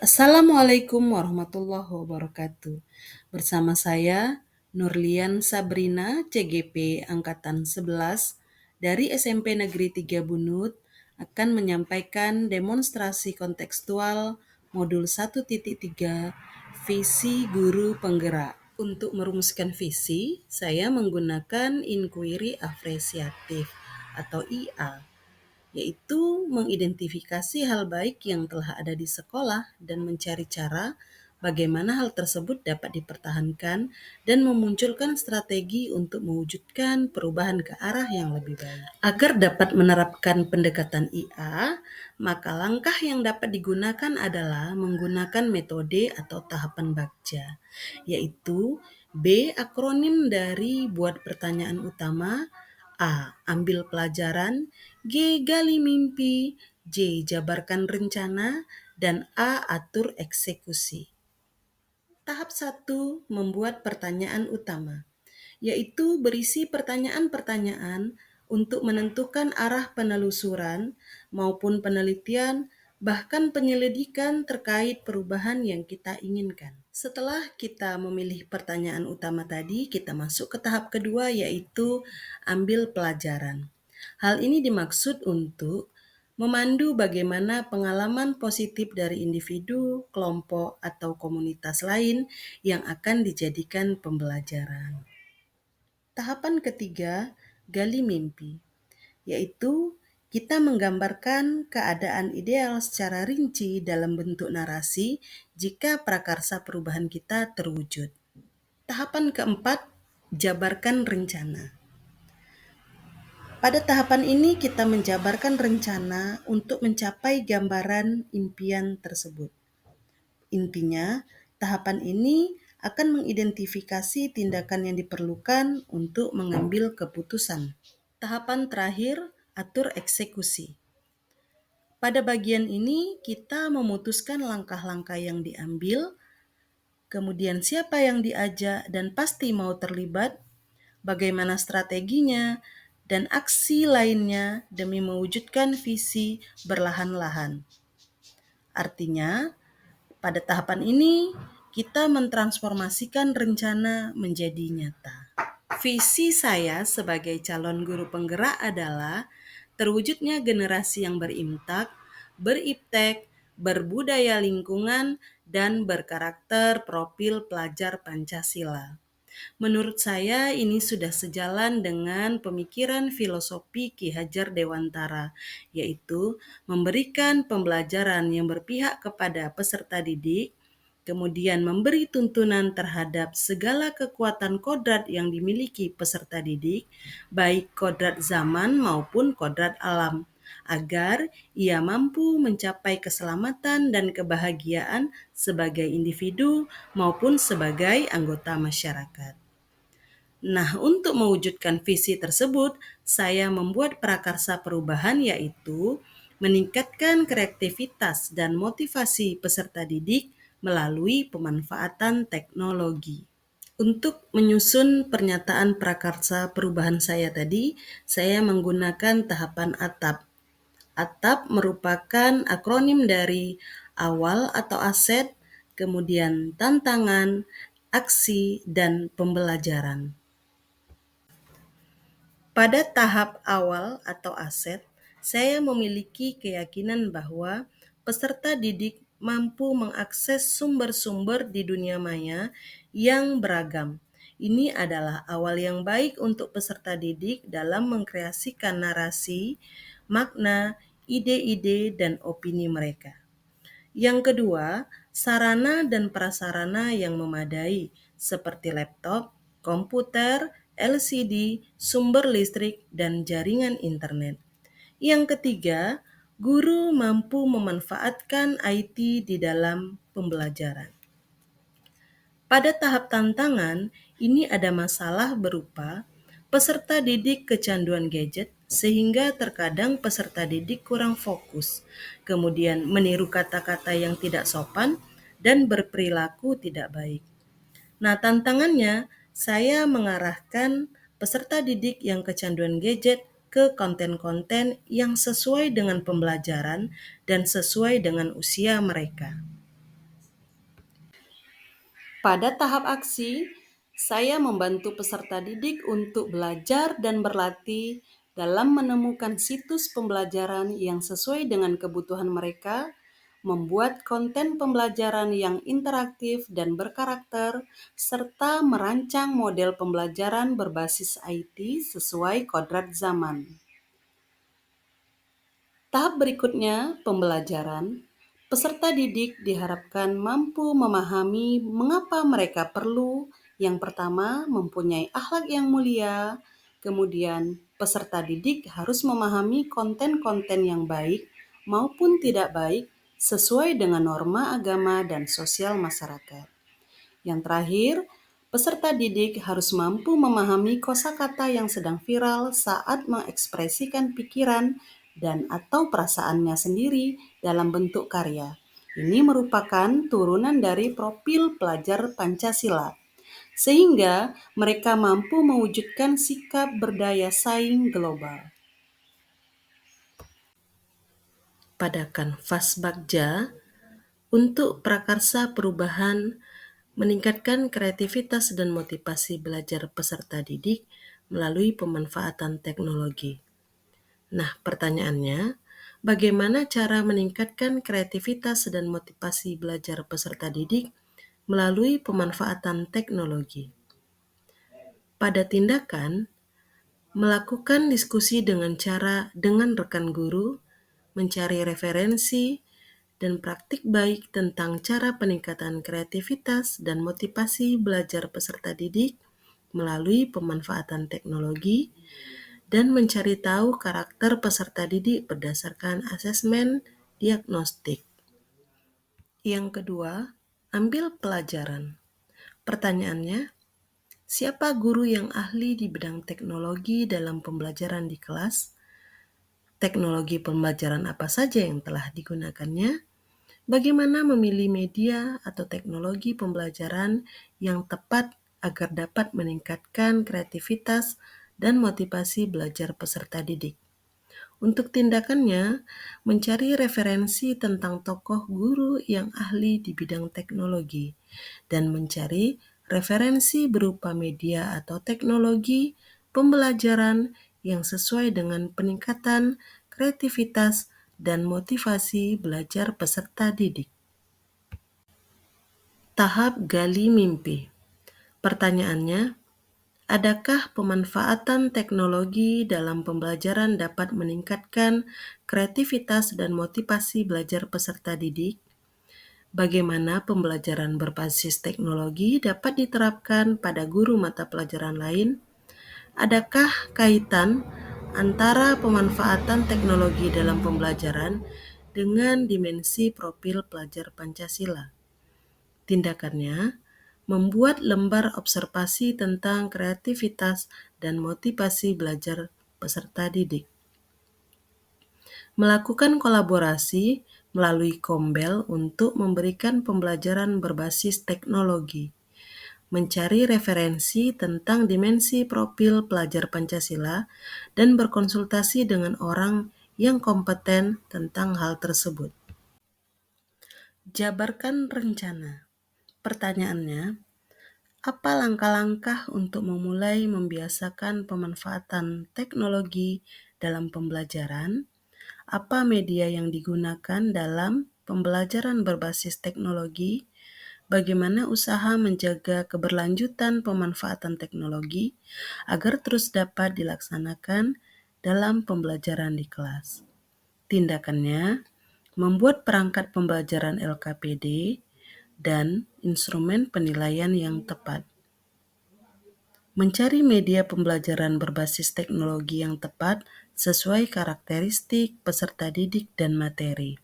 Assalamualaikum warahmatullahi wabarakatuh. Bersama saya Nurlian Sabrina, CGP Angkatan 11 dari SMP Negeri 3 Bunut akan menyampaikan demonstrasi kontekstual modul 1.3 Visi Guru Penggerak. Untuk merumuskan visi, saya menggunakan inquiry apresiatif atau IA, yaitu mengidentifikasi hal baik yang telah ada di sekolah dan mencari cara bagaimana hal tersebut dapat dipertahankan dan memunculkan strategi untuk mewujudkan perubahan ke arah yang lebih baik. Agar dapat menerapkan pendekatan IA, maka langkah yang dapat digunakan adalah menggunakan metode atau tahapan Bagja, yaitu B. Akronim dari buat pertanyaan utama, A. Ambil pelajaran, G. Gali mimpi, J. Jabarkan rencana, dan A. Atur eksekusi. Tahap 1. Membuat pertanyaan utama, yaitu berisi pertanyaan-pertanyaan untuk menentukan arah penelusuran maupun penelitian, bahkan penyelidikan terkait perubahan yang kita inginkan. Setelah kita memilih pertanyaan utama tadi, kita masuk ke tahap kedua, yaitu ambil pelajaran. Hal ini dimaksud untuk memandu bagaimana pengalaman positif dari individu, kelompok, atau komunitas lain yang akan dijadikan pembelajaran. Tahapan ketiga, gali mimpi, yaitu kita menggambarkan keadaan ideal secara rinci dalam bentuk narasi jika prakarsa perubahan kita terwujud. Tahapan keempat, jabarkan rencana. Pada tahapan ini kita menjabarkan rencana untuk mencapai gambaran impian tersebut. Intinya, tahapan ini akan mengidentifikasi tindakan yang diperlukan untuk mengambil keputusan. Tahapan terakhir, atur eksekusi. Pada bagian ini, kita memutuskan langkah-langkah yang diambil, kemudian siapa yang diajak dan pasti mau terlibat, bagaimana strateginya, dan aksi lainnya demi mewujudkan visi berlahan-lahan. Artinya, pada tahapan ini, kita mentransformasikan rencana menjadi nyata. Visi saya sebagai calon guru penggerak adalah terwujudnya generasi yang berimtak, beriptek, berbudaya lingkungan, dan berkarakter profil pelajar Pancasila. Menurut saya ini sudah sejalan dengan pemikiran filosofi Ki Hajar Dewantara, yaitu memberikan pembelajaran yang berpihak kepada peserta didik, kemudian memberi tuntunan terhadap segala kekuatan kodrat yang dimiliki peserta didik, baik kodrat zaman maupun kodrat alam, agar ia mampu mencapai keselamatan dan kebahagiaan sebagai individu maupun sebagai anggota masyarakat. Nah, untuk mewujudkan visi tersebut, saya membuat prakarsa perubahan, yaitu meningkatkan kreativitas dan motivasi peserta didik melalui pemanfaatan teknologi. Untuk menyusun pernyataan prakarsa perubahan saya tadi, saya menggunakan tahapan ATAP. ATAP merupakan akronim dari awal atau aset, kemudian tantangan, aksi, dan pembelajaran. Pada tahap awal atau aset, saya memiliki keyakinan bahwa peserta didik mampu mengakses sumber-sumber di dunia maya yang beragam. Ini adalah awal yang baik untuk peserta didik dalam mengkreasikan narasi, makna, ide-ide, dan opini mereka. Yang kedua, sarana dan prasarana yang memadai seperti laptop, komputer, LCD, sumber listrik, dan jaringan internet. Yang ketiga, guru mampu memanfaatkan IT di dalam pembelajaran. Pada tahap tantangan, ini ada masalah berupa peserta didik kecanduan gadget sehingga terkadang peserta didik kurang fokus, kemudian meniru kata-kata yang tidak sopan dan berperilaku tidak baik. Nah, tantangannya saya mengarahkan peserta didik yang kecanduan gadget ke konten-konten yang sesuai dengan pembelajaran dan sesuai dengan usia mereka. Pada tahap aksi, saya membantu peserta didik untuk belajar dan berlatih dalam menemukan situs pembelajaran yang sesuai dengan kebutuhan mereka, membuat konten pembelajaran yang interaktif dan berkarakter, serta merancang model pembelajaran berbasis IT sesuai kodrat zaman. Tahap berikutnya, pembelajaran. Peserta didik diharapkan mampu memahami mengapa mereka perlu, yang pertama, mempunyai akhlak yang mulia. Kemudian, peserta didik harus memahami konten-konten yang baik maupun tidak baik sesuai dengan norma agama dan sosial masyarakat. Yang terakhir, peserta didik harus mampu memahami kosakata yang sedang viral saat mengekspresikan pikiran dan atau perasaannya sendiri dalam bentuk karya. Ini merupakan turunan dari profil pelajar Pancasila, sehingga mereka mampu mewujudkan sikap berdaya saing global. Pada kanvas Bagja, untuk prakarsa perubahan, meningkatkan kreativitas dan motivasi belajar peserta didik melalui pemanfaatan teknologi. Nah, pertanyaannya, bagaimana cara meningkatkan kreativitas dan motivasi belajar peserta didik melalui pemanfaatan teknologi? Pada tindakan, melakukan diskusi dengan rekan guru, mencari referensi dan praktik baik tentang cara peningkatan kreativitas dan motivasi belajar peserta didik melalui pemanfaatan teknologi, dan mencari tahu karakter peserta didik berdasarkan asesmen diagnostik. Yang kedua, ambil pelajaran. Pertanyaannya, siapa guru yang ahli di bidang teknologi dalam pembelajaran di kelas? Teknologi pembelajaran apa saja yang telah digunakannya? Bagaimana memilih media atau teknologi pembelajaran yang tepat agar dapat meningkatkan kreativitas dan motivasi belajar peserta didik? Untuk tindakannya, mencari referensi tentang tokoh guru yang ahli di bidang teknologi dan mencari referensi berupa media atau teknologi pembelajaran yang sesuai dengan peningkatan kreativitas dan motivasi belajar peserta didik. Tahap gali mimpi. Pertanyaannya, adakah pemanfaatan teknologi dalam pembelajaran dapat meningkatkan kreativitas dan motivasi belajar peserta didik? Bagaimana pembelajaran berbasis teknologi dapat diterapkan pada guru mata pelajaran lain? Adakah kaitan antara pemanfaatan teknologi dalam pembelajaran dengan dimensi profil pelajar Pancasila? Tindakannya, membuat lembar observasi tentang kreativitas dan motivasi belajar peserta didik. Melakukan kolaborasi melalui Kombel untuk memberikan pembelajaran berbasis teknologi. Mencari referensi tentang dimensi profil pelajar Pancasila dan berkonsultasi dengan orang yang kompeten tentang hal tersebut. Jabarkan rencana. Pertanyaannya, apa langkah-langkah untuk memulai membiasakan pemanfaatan teknologi dalam pembelajaran? Apa media yang digunakan dalam pembelajaran berbasis teknologi? Bagaimana usaha menjaga keberlanjutan pemanfaatan teknologi agar terus dapat dilaksanakan dalam pembelajaran di kelas? Tindakannya, membuat perangkat pembelajaran LKPD dan instrumen penilaian yang tepat. Mencari media pembelajaran berbasis teknologi yang tepat sesuai karakteristik peserta didik dan materi,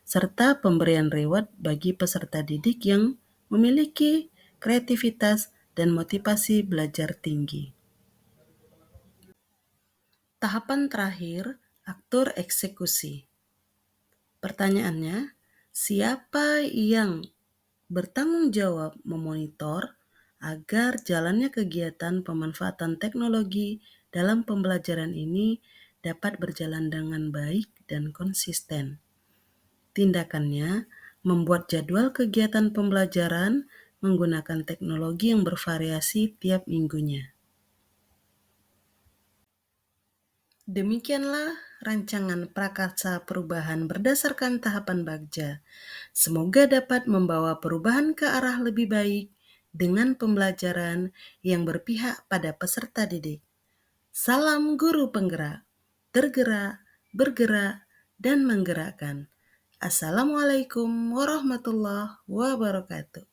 serta pemberian reward bagi peserta didik yang memiliki kreativitas dan motivasi belajar tinggi. Tahapan terakhir, aktor eksekusi. Pertanyaannya, siapa yang bertanggung jawab memonitor agar jalannya kegiatan pemanfaatan teknologi dalam pembelajaran ini dapat berjalan dengan baik dan konsisten? Tindakannya, membuat jadwal kegiatan pembelajaran menggunakan teknologi yang bervariasi tiap minggunya. Demikianlah rancangan prakarsa perubahan berdasarkan tahapan Bagja. Semoga dapat membawa perubahan ke arah lebih baik dengan pembelajaran yang berpihak pada peserta didik. Salam guru penggerak, tergerak, bergerak, dan menggerakkan. Assalamualaikum warahmatullahi wabarakatuh.